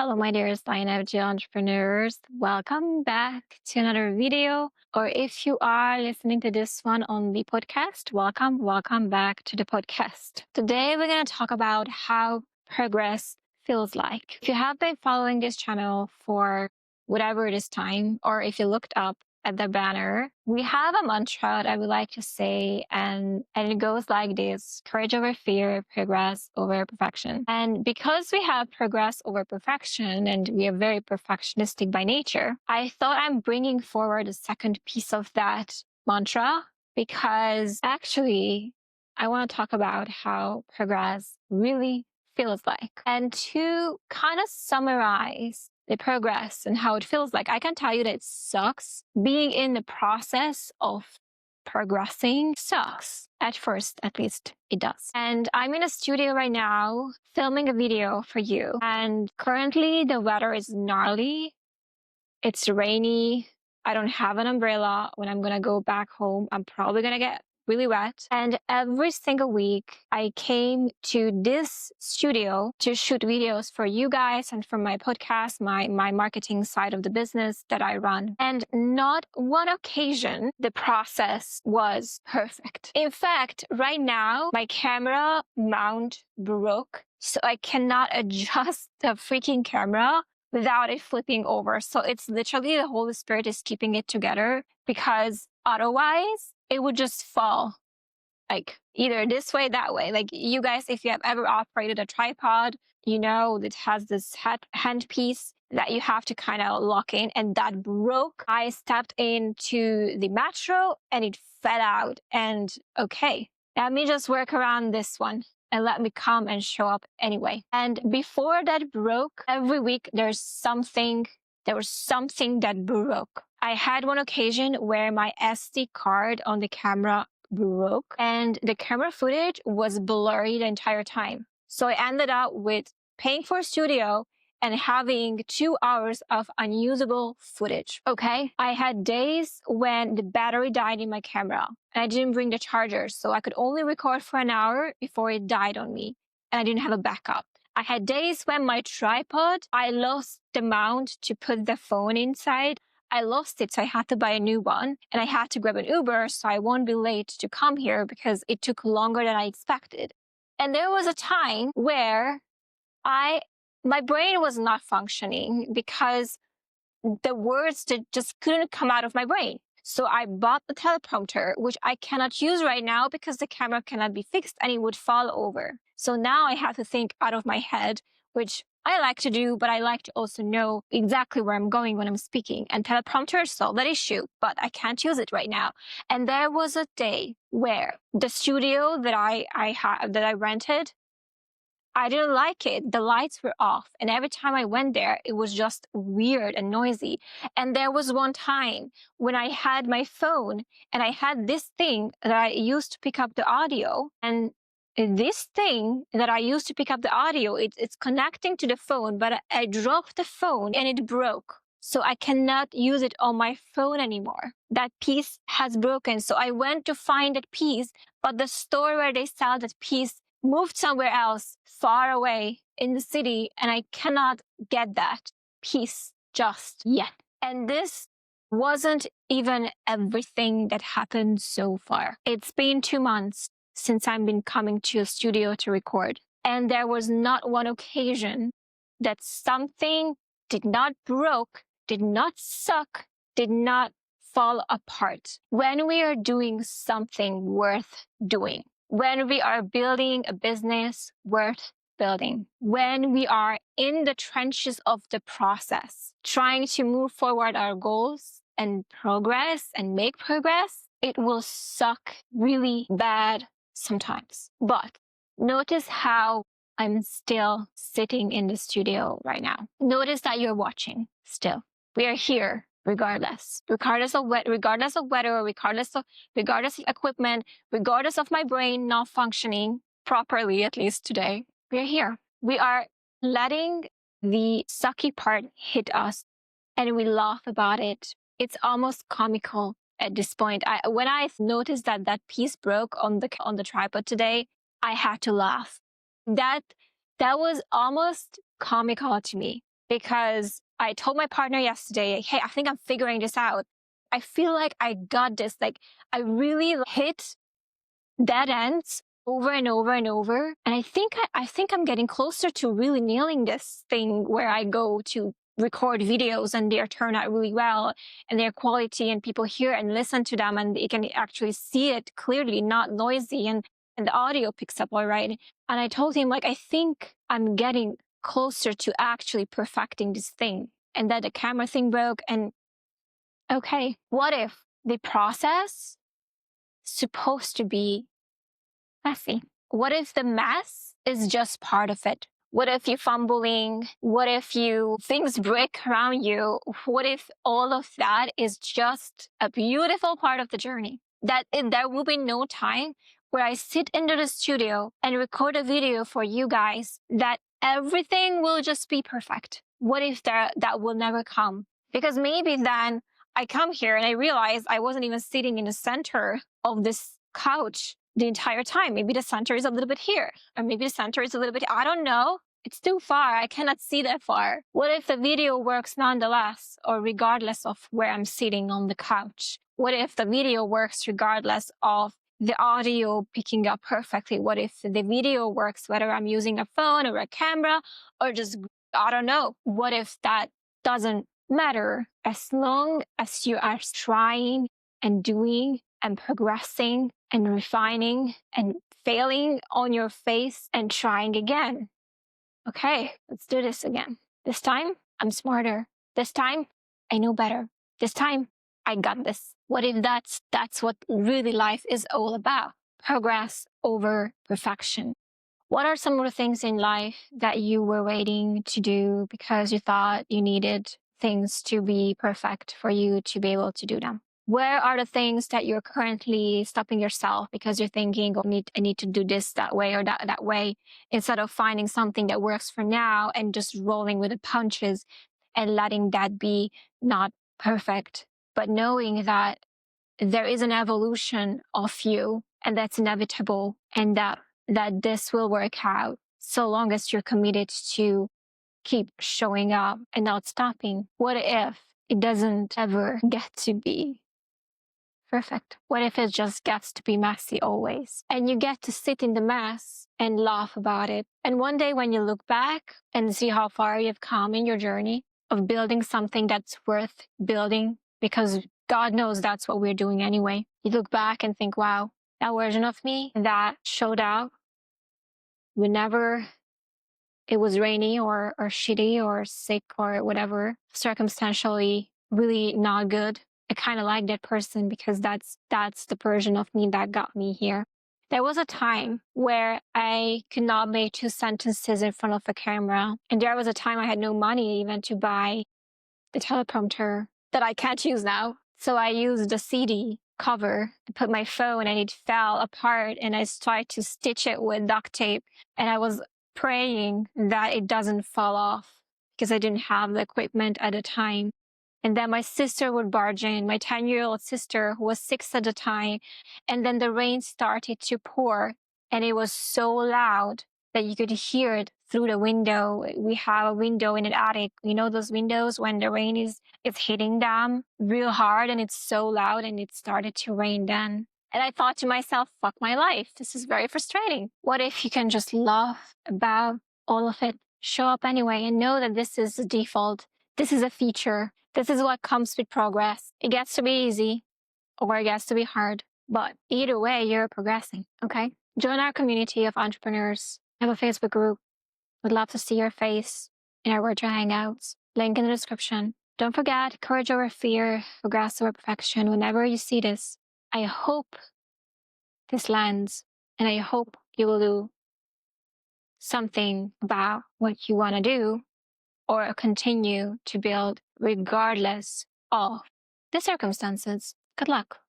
Hello, my dearest INFJ entrepreneurs. Welcome back to another video. Or if you are listening to this one on the podcast, welcome back to the podcast. Today, we're going to talk about how progress feels like. If you have been following this channel for whatever it is time, or if you looked up at the banner, we have a mantra that I would like to say, and it goes like this: courage over fear, progress over perfection. And because we have progress over perfection and we are very perfectionistic by nature, I thought I'm bringing forward a second piece of that mantra, because actually I want to talk about how progress really feels like. And to kind of summarize the progress and how it feels like, I can tell you that it sucks. Being in the process of progressing sucks. At first, at least it does. And I'm in a studio right now filming a video for you. And currently the weather is gnarly. It's rainy. I don't have an umbrella. When I'm going to go back home, I'm probably going to get really wet. And every single week, I came to this studio to shoot videos for you guys and for my podcast, my marketing side of the business that I run. And not one occasion, the process was perfect. In fact, right now, my camera mount broke, so I cannot adjust the freaking camera without it flipping over. So it's literally the Holy Spirit is keeping it together, because otherwise it would just fall, like either this way, that way. Like, you guys, if you have ever operated a tripod, you know it has this hand piece that you have to kind of lock in, and that broke. I stepped into the metro and it fell out, and okay, let me just work around this one and let me come and show up anyway. And before that broke, every week there was something that broke. I had one occasion where my SD card on the camera broke and the camera footage was blurry the entire time. So I ended up with paying for a studio and having 2 hours of unusable footage. Okay. I had days when the battery died in my camera and I didn't bring the charger, so I could only record for an hour before it died on me, and I didn't have a backup. I had days when my tripod, I lost the mount to put the phone inside. I lost it, so I had to buy a new one, and I had to grab an Uber so I won't be late to come here because it took longer than I expected. And there was a time where my brain was not functioning because the words that just couldn't come out of my brain. So I bought the teleprompter, which I cannot use right now because the camera cannot be fixed and it would fall over. So now I have to think out of my head, which I like to do, but I like to also know exactly where I'm going when I'm speaking. And teleprompter solved that issue, but I can't use it right now. And there was a day where the studio that I rented, I didn't like it. The lights were off. And every time I went there, it was just weird and noisy. And there was one time when I had my phone and I had this thing that I used to pick up the audio. And this thing that I used to pick up the audio, it's connecting to the phone, but I dropped the phone and it broke. So I cannot use it on my phone anymore. That piece has broken. So I went to find that piece, but the store where they sell that piece moved somewhere else, far away in the city, and I cannot get that piece just yet. And this wasn't even everything that happened so far. It's been 2 months since I've been coming to a studio to record, and there was not one occasion that something did not broke, did not suck, did not fall apart. When we are doing something worth doing, when we are building a business worth building, when we are in the trenches of the process, trying to move forward our goals and progress and make progress, it will suck really bad sometimes. But notice how I'm still sitting in the studio right now. Notice that you're watching still. We are here. Regardless of weather, regardless of equipment, regardless of my brain not functioning properly, at least today, we're here. We are letting the sucky part hit us and we laugh about it. It's almost comical at this point. When I noticed that piece broke on the tripod today, I had to laugh. That was almost comical to me. because I told my partner yesterday, hey, I think I'm figuring this out. I feel like I got this. Like, I really hit dead ends over and over and over. And I think I'm getting closer to really nailing this thing where I go to record videos and they turn out really well and their quality and people hear and listen to them and they can actually see it clearly, not noisy, and the audio picks up all right. And I told him, like, I think I'm getting closer to actually perfecting this thing. And that the camera thing broke. And okay, what if the process supposed to be messy? What if the mess is just part of it? What if you're fumbling? What if things break around you? What if all of that is just a beautiful part of the journey? There will be no time where I sit into the studio and record a video for you guys that everything will just be perfect. What if that will never come? Because maybe then I come here and I realize I wasn't even sitting in the center of this couch the entire time. Maybe the center is a little bit here, or maybe the center is a little bit, I don't know. It's too far. I cannot see that far. What if the video works nonetheless, or regardless of where I'm sitting on the couch? What if the video works regardless of the audio picking up perfectly? What if the video works whether I'm using a phone or a camera or just, I don't know. What if that doesn't matter as long as you are trying and doing and progressing and refining and failing on your face and trying again? Okay, let's do this again. This time, I'm smarter. This time, I know better. This time, I got this. What if that's what really life is all about? Progress over perfection. What are some of the things in life that you were waiting to do because you thought you needed things to be perfect for you to be able to do them? Where are the things that you're currently stopping yourself because you're thinking, oh, I need to do this that way or that way, instead of finding something that works for now and just rolling with the punches and letting that be not perfect, but knowing that there is an evolution of you and that's inevitable, and that this will work out so long as you're committed to keep showing up and not stopping. What if it doesn't ever get to be perfect? What if it just gets to be messy always? And you get to sit in the mess and laugh about it. And one day when you look back and see how far you've come in your journey of building something that's worth building, because God knows that's what we're doing anyway. You look back and think, wow, that version of me that showed out whenever it was rainy or shitty or sick or whatever, circumstantially really not good. I kind of like that person because that's the version of me that got me here. There was a time where I could not make 2 sentences in front of a camera. And there was a time I had no money even to buy the teleprompter that I can't use now. So I used the CD cover and put my phone, and it fell apart, and I tried to stitch it with duct tape. And I was praying that it doesn't fall off because I didn't have the equipment at the time. And then my sister would barge in, my 10-year-old sister, who was 6 at the time. And then the rain started to pour, and it was so loud that you could hear it through the window. We have a window in an attic. You know those windows when the rain is hitting them real hard and it's so loud, and it started to rain then. And I thought to myself, fuck my life. This is very frustrating. What if you can just laugh about all of it, show up anyway, and know that this is the default. This is a feature. This is what comes with progress. It gets to be easy or it gets to be hard, but either way, you're progressing, okay? Join our community of entrepreneurs. Have a Facebook group. Would love to see your face in our virtual hangouts. Link in the description. Don't forget, courage over fear, progress over perfection. Whenever you see this, I hope this lands, and I hope you will do something about what you want to do or continue to build regardless of the circumstances. Good luck.